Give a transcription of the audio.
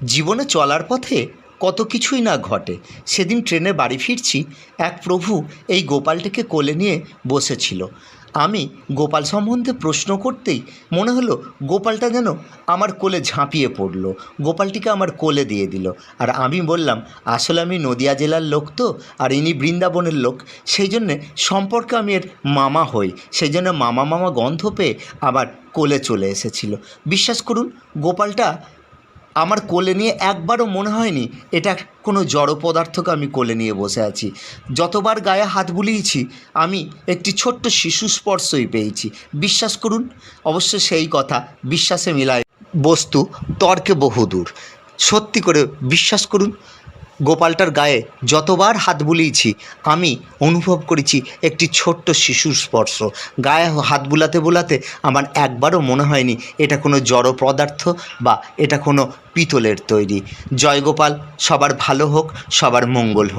জীবনে চলার পথে কত কিছুই না ঘটে। সেদিন ট্রেনে বাড়ি ফিরছি, এক প্রভু এই গোপালটিকে কোলে নিয়ে বসেছিল। আমি গোপাল সম্বন্ধে প্রশ্ন করতেই মনে হলো গোপালটা যেন আমার কোলে ঝাঁপিয়ে পড়ল, গোপালটিকে আমার কোলে দিয়ে দিল। আর আমি বললাম, আসলে আমি নদিয়া জেলার লোক তো, আর ইনি বৃন্দাবনের লোক, সেই জন্যে সম্পর্কে আমি এর মামা হই, সেই জন্য মামা মামা গন্ধ পেয়ে আবার কোলে চলে এসেছিল। বিশ্বাস করুন, গোপালটা আমার কোলে নিয়ে একবারও মনে হয়নি এটা কোনো জড় পদার্থকে আমি কোলে নিয়ে বসে আছি। যতবার গায়ে হাত বুলিয়েছি আমি একটি ছোট্ট শিশু স্পর্শই পেয়েছি। বিশ্বাস করুন, অবশ্য সেই কথা বিশ্বাসে মিলায় বস্তু তর্কে বহুদূর। সত্যি করে বিশ্বাস করুন, গোপালটার গায়ে যতবার হাত বুলিয়েছি আমি অনুভব করেছি একটি ছোট্ট শিশুর স্পর্শ। গায়ে হাত বুলাতে বুলাতে আমার একবারও মনে হয়নি এটা কোনো জড় পদার্থ বা এটা কোনো পিতলের তৈরি। জয় গোপাল, সবার ভালো হোক, সবার মঙ্গল হোক।